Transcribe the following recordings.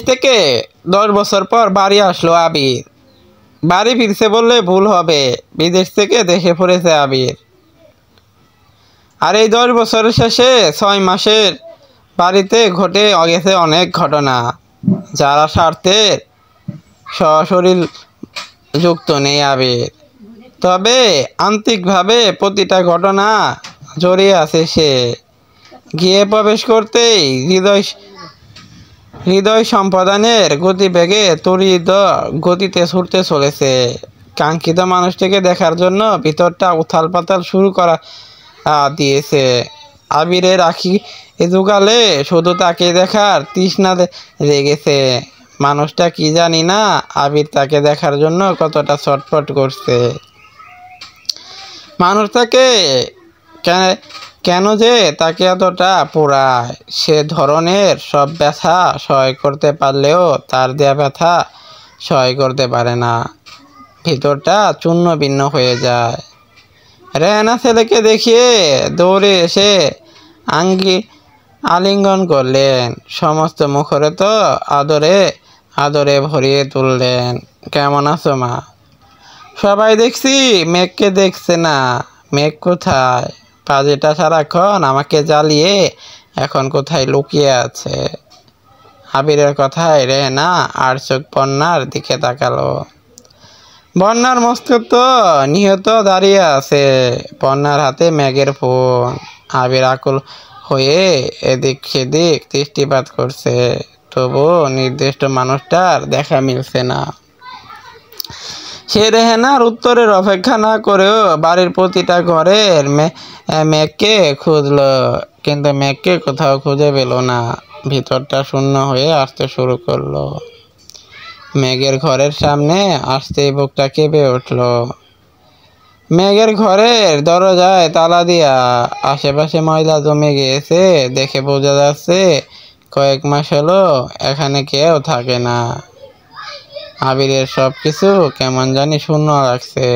থেকে 10 বছর পর বাড়ি আসলো আবির। বাড়ি ফিরছে বললে ভুল হবে, বিদেশ থেকে দেশে ফিরেছে আবির। আর এই 10 বছরের শেষে 6 মাসের বাড়িতে ঘটে গেছে অনেক ঘটনা, যারা স্বার্থের সশরীর যুক্ত নেই আবির। তবে আন্তরিকভাবে প্রতিটা ঘটনা জড়িয়ে আছে সে। গিয়ে প্রবেশ করতেই হৃদয় সম্পাদনের গতিবেগে তড়িৎ গতিতে ছুটতে চলেছে। কাঙ্ক্ষিত মানুষটিকে দেখার জন্য ভিতরটা উথাল পাতাল শুরু করা দিয়েছে আবিরের। আখি যুগালে শুধু তাকে দেখার তৃষ্ণা লেগেছে। মানুষটা কি জানি না, আবির তাকে দেখার জন্য কতটা ছটফট করছে। মানুষটাকে কেন যে তাকে এতটা পোড়ায়, সে ধরনের সব ব্যথা সহ্য করতে পারলেও তার দেয়া ব্যথা সহ্য করতে পারে না। ভিতরটা চূর্ণ ভিন্ন হয়ে যায়। রেহানা ছেলেকে দেখিয়ে দৌড়ে এসে আলিঙ্গন করলেন, সমস্ত মুখরিত আদরে ভরিয়ে তুললেন। কেমন আছো মা? সবাই দেখছি, মেঘকে দেখছে না। মেঘ কোথায়? পাজিটা সারাক্ষণ আমাকে জ্বালিয়ে এখন কোথায় লুকিয়ে আছে? আবিরের কথায় রেহানা আর চোখ বন্যার দিকে তাকালো। বন্যার মস্তিষ্ক নিহত দাঁড়িয়ে আছে, বন্যার হাতে মেঘের ফোন। আবির আকুল হয়ে এদিক সেদিক দৃষ্টিপাত করছে, তবুও নির্দিষ্ট মানুষটার দেখা মিলছে না। সে রেহানার উত্তরের অপেক্ষা না করেও বাড়ির প্রতিটা ঘরের মেঘকে খুঁজলো, কিন্তু মেঘকে কোথাও খুঁজে পেল না। ভিতরটা শূন্য হয়ে আসতে শুরু করলো। মেঘের ঘরের সামনে আসতেই বুকটা কেঁপে উঠল। মেঘের ঘরের দরজায় তালা দিয়া, আশেপাশে ময়লা জমে গিয়েছে দেখে বোঝা যাচ্ছে কয়েক মাস হলো এখানে কেউ থাকে না। আবিরের সব কিছু কেমন জানি শূন্য লাগছে।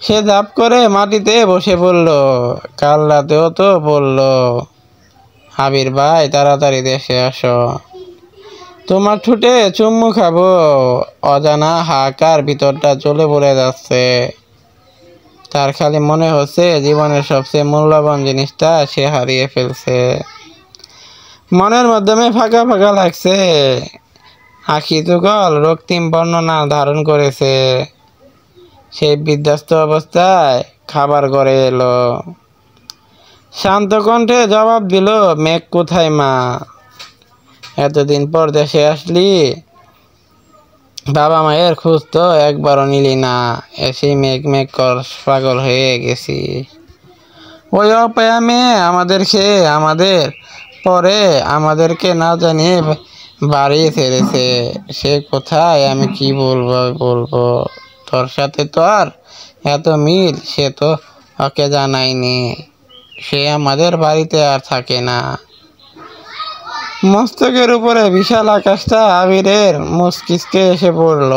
সে ঝাঁপ করে মাটিতে বসে পড়ল। কাল রাতেও তো বলল, আবির ভাই তাড়াতাড়ি দেশে আসো, তোমার ঠোঁটে চুম্মু খাবো। অজানা হাহাকার ভিতরটা চলে পড়ে যাচ্ছে। তার খালি মনে হচ্ছে জীবনের সবচেয়ে মূল্যবান জিনিসটা সে হারিয়ে ফেলছে। মনের মাধ্যমে ফাঁকা ফাঁকা লাগছে। আখি যুগল রক্তিম বর্ণনা ধারণ করেছে। সেই বিধ্বস্ত অবস্থায় খাবার ঘরে এলো। শান্ত কণ্ঠে জবাব দিল, মেঘ কোথায় মা? এতদিন পর দেশে আসলি, বাবা মায়ের খোঁজ তো একবারও নিলি না। এসেই মেঘ মেঘ কর পাগল হয়ে গেছি। ওই অপায়ামে আমাদের খেয়ে আমাদের পরে আমাদেরকে না জানিয়ে বাড়ি ছেড়েছে। সে কোথায়, আমি কি বলবো? তোর সাথে তো আর এত মিল সে তো ওকে জানায়নি। সে আমাদের বাড়িতে আর থাকে না। মস্তকের উপরে বিশাল আকাশটা আবিরের মস্তিষ্কে এসে পড়ল।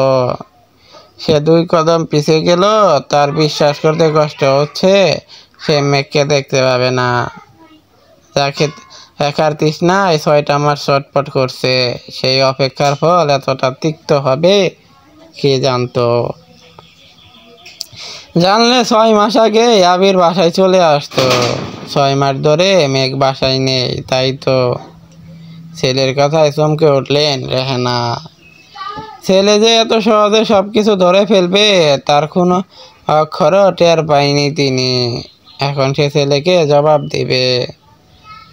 সে 2 কদম পিছিয়ে গেল। তার বিশ্বাস করতে কষ্ট হচ্ছে সে মেঘকে দেখতে পাবে না। যাকে একার তৃষ্ণায় 6টা মাস ছটফট করছে, সেই অপেক্ষার ফল এতটা তিক্ত হবে কে জানতো? জানলে 6 মাস আগে আবির বাসায় চলে আসতো। 6 মাস ধরে মেঘ বাসায় নেই, তাই তো। ছেলের কথায় চমকে উঠলেন রেহানা। ছেলে যে এত সহজে সবকিছু ধরে ফেলবে তার কোনো অক্ষরও টের পায়নি তিনি। এখন সে ছেলেকে জবাব দিবে।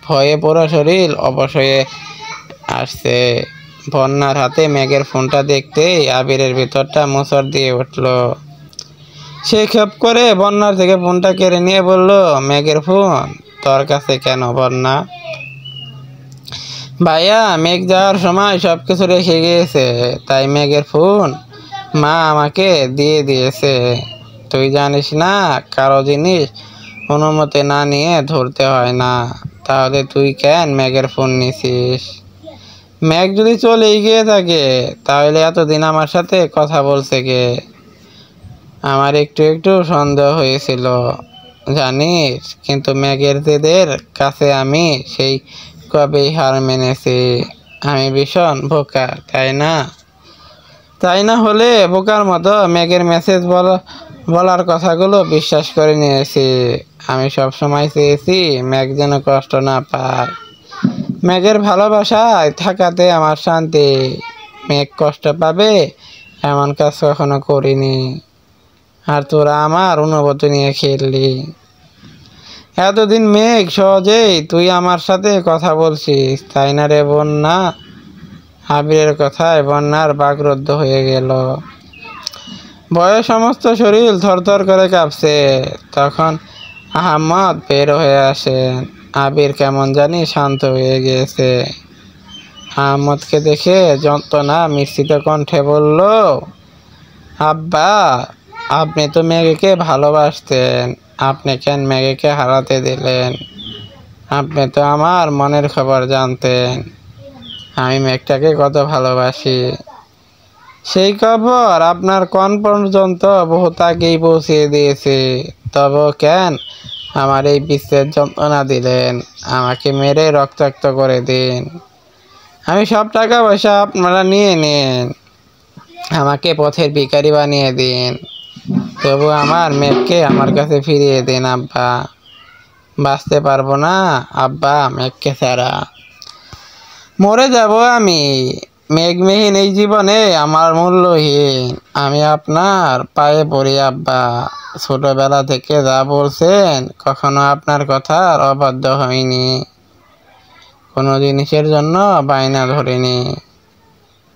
ভয়ে পুরো শরীর অবশ হয়ে আসছে। বন্যার হাতে মেঘের ফোনটা দেখতেই আবিরের ভিতরটা মোচড় দিয়ে উঠল। সে ক্ষেপ করে বন্যার থেকে ফোনটা কেড়ে নিয়ে বলল, মেঘের ফোন তোর কাছে কেন বন্যা? ভাইয়া, মেঘ যাওয়ার সময় সবকিছু রেখে গিয়েছে, তাই মেঘের ফোন মা আমাকে দিয়ে দিয়েছে। তুই জানিস না, কারো জিনিস অনুমতি না নিয়ে ধরতে হয় না। তাহলে তুই কেন মেঘের ফোন নিছিস? মেঘ যদি চলেই গিয়ে থাকে তাহলে এতদিন আমার সাথে কথা বলছে কে? আমার একটু একটু সন্দেহ হয়েছিল জানিস, কিন্তু মেঘের জেদের কাছে আমি সেই কবেই হার মেনেছি। আমি ভীষণ বোকা, তাই না হলে বোকার মতো মেঘের মেসেজ বলার কথাগুলো বিশ্বাস করে নিয়েছি। আমি সবসময় চেয়েছি মেঘ যেন কষ্ট না পায়। মেঘের ভালোবাসায় থাকাতে আমার শান্তি। মেঘ কষ্ট পাবে এমন কাজ কখনো করিনি। আর তোরা আমার অনুভূতি নিয়ে খেললি। এতদিন মেঘ সহজেই তুই আমার সাথে কথা বলছিস, তাই না রে বন্যা? আবিরের কথায় বন্যার বাকরুদ্ধ হয়ে গেল। ভয়ে সমস্ত শরীর থরথর করে কাঁপছে। তখন আহম্মদ বের হয়ে আসেন। আবির কেমন জানি শান্ত হয়ে গিয়েছে। আহম্মদকে দেখে যন্ত্রণা মিশ্রিত কণ্ঠে বলল, আব্বা, আপনি তো মেঘকে ভালোবাসতেন, আপনি কেন মেঘকে হারাতে দিলেন? আপনি তো আমার মনের খবর জানতেন, আমি মেঘটাকে কত ভালোবাসি। সেই খবর আপনার কোন পর্যন্ত বহুত আগেই পৌঁছিয়ে দিয়েছে। তবে কেন আমার এই বিচ্ছেদ যন্ত্রণা দিলেন? আমাকে মেরে রক্তাক্ত করে দিন। আমি সব টাকা পয়সা আপনারা নিয়ে নিন, আমাকে পথের ভিখারি বানিয়ে দিন, তবু আমার মেঘকে আমার কাছে ফিরিয়ে দিন আব্বা। বাঁচতে পারবো না আব্বা মেঘকে ছাড়া, মরে যাব আমি। মেঘবিহীন এই জীবনে আমার মূল্যহীন। আমি আপনার পায়ে পড়ি আব্বা। ছোটবেলা থেকে যা বলছেন কখনো আপনার কথার অবাধ্য হয়নি, কোনো জিনিসের জন্য বায়না ধরিনি।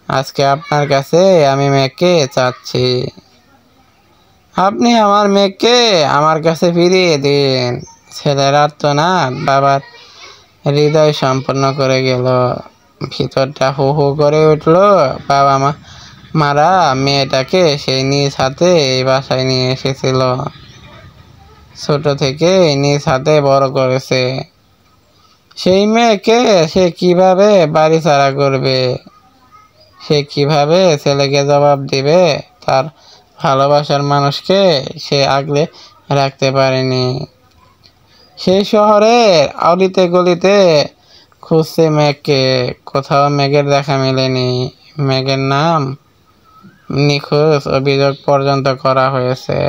আজকে আপনার কাছে আমি মেঘকে চাচ্ছি, আপনি আমার মেঘকে আমার কাছে ফিরিয়ে দিন। ছেলের আর্তনাদ বাবার হৃদয় সম্পন্ন করে গেল। ভিতরটা হু হু করে উঠল। বাবা মারা মেয়েটাকে সেই নিজ হাতে এই বাসায় নিয়ে এসেছিল, ছোট থেকে নিজ হাতে বড় করেছে। সেই মেয়েকে সে কিভাবে বাড়ি ছাড়া করবে? সে কিভাবে ছেলেকে জবাব দিবে? তার ভালোবাসার মানুষকে সে আগলে রাখতে পারেনি। সেই শহরের অলিতে গলিতে খুঁজছে মেঘকে, কোথাও মেঘের দেখা মেলেনি। মেঘের নাম নিখোঁজ অভিযোগ পর্যন্ত করা হয়েছে।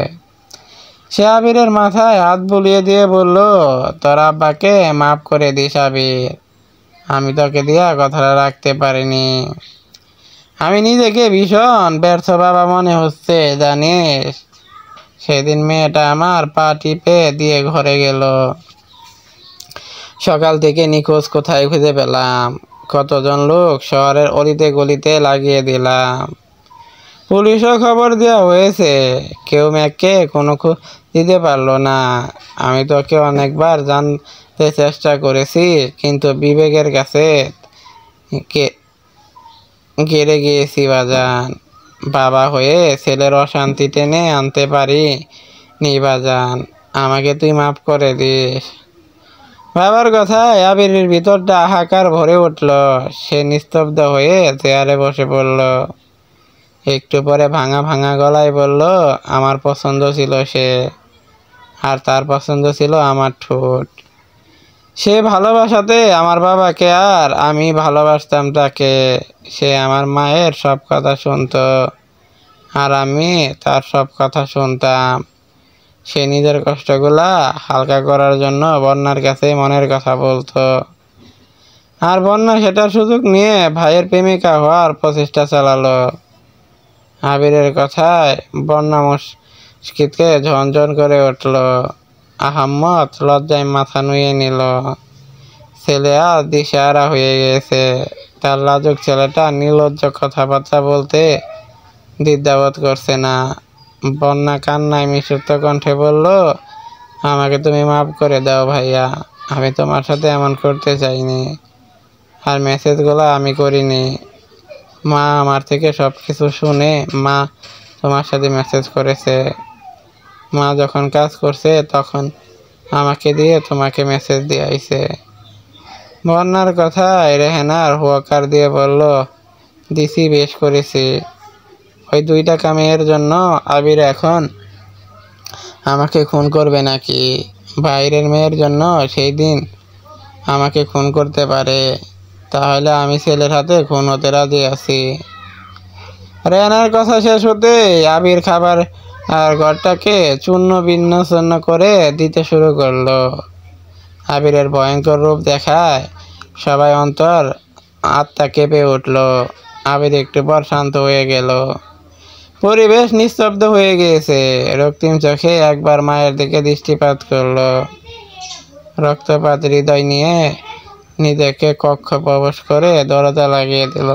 সে আবিরের মাথায় হাত বুলিয়ে দিয়ে বলল, তোর আব্বাকে মাফ করে দিস আবির, আমি তোকে দিয়া কথাটা রাখতে পারিনি। আমি নিজেকে ভীষণ ব্যর্থ বাবা মনে হচ্ছে জানিস। সেদিন মেয়েটা আমার পা টিপে দিয়ে ঘরে গেল। সকাল থেকে নিখোঁজ কোথায় খুঁজে পেলাম? কতজন লোক শহরের অলিতে গলিতে লাগিয়ে দিলাম। পুলিশও খবর দেওয়া হয়েছে, কেউ মেঘকে কোনো খোঁজ দিতে পারলো না। আমি তোকে অনেকবার জানতে চেষ্টা করেছি, কিন্তু বিবেকের কাছে ঘেরে গিয়েছি বাজান। বাবা হয়ে ছেলের অশান্তি টেনে আনতে পারি নি বাজান, আমাকে তুই মাফ করে দিস। বাবার কথায় আবিরের ভিতরটা হাহাকার ভরে উঠল। সে নিস্তব্ধ হয়ে চেয়ারে বসে পড়ল। একটু পরে ভাঙা ভাঙা গলায় বলল, আমার পছন্দ ছিল সে, আর তার পছন্দ ছিল আমার ঠোঁট। সে ভালোবাসাতে আমার বাবাকে, আর আমি ভালোবাসতাম তাকে। সে আমার মায়ের সব কথা শুনতো, আর আমি তার সব কথা শুনতাম। সে নিজের কষ্টগুলা হালকা করার জন্য বন্যার কাছে মনের কথা বলতো, আর বন্যা সেটার সুযোগ নিয়ে ভাইয়ের প্রেমিকা হওয়ার প্রচেষ্টা চালালো। আবিরের কথায় বন্যা মুশকিলকে ঝনঝন করে উঠল। আহম্মদ লজ্জায় মাথা নুয়ে নিল। ছেলে আজ দিশেহারা হয়ে গেছে। তার লাজুক ছেলেটা নির্লজ্জ কথাবার্তা বলতে দ্বিধাবোধ করছে না। বন্যা কান্নায় মিশ্রিত কণ্ঠে বলল, আমাকে তুমি মাফ করে দাও ভাইয়া, আমি তোমার সাথে এমন করতে চাইনি, আর মেসেজগুলো আমি করিনি। মা আমার থেকে সব কিছু শুনে মা তোমার সাথে মেসেজ করেছে। মা যখন কাজ করছে তখন আমাকে দিয়ে তোমাকে মেসেজ দিয়েছে। বন্যার কথায় রেহেনার হুয়াকার দিয়ে বলল, দিছি, বেশ করেছি। ওই 2 টাকা মেয়ের জন্য আবির এখন আমাকে খুন করবে নাকি? বাইরের মেয়ের জন্য সেই দিন আমাকে খুন করতে পারে, তাহলে আমি ছেলের হাতে খুন হতে রাজি আছি। রেহানার কথা শেষ হতে আবির খাবার আর ঘরটাকে চূর্ণ বিন্যাসন্ন করে দিতে শুরু করলো। আবিরের ভয়ঙ্কর রূপ দেখায় সবাই অন্তর আত্মা কেঁপে উঠল। আবির একটু পর শান্ত হয়ে গেল। পরিবেশ নিস্তব্ধ হয়ে গিয়েছে। রক্তিম চোখে একবার মায়ের দিকে দৃষ্টিপাত করলো। রক্তপাত হৃদয় নিয়ে নিজেকে কক্ষ প্রবেশ করে দরজা লাগিয়ে দিল।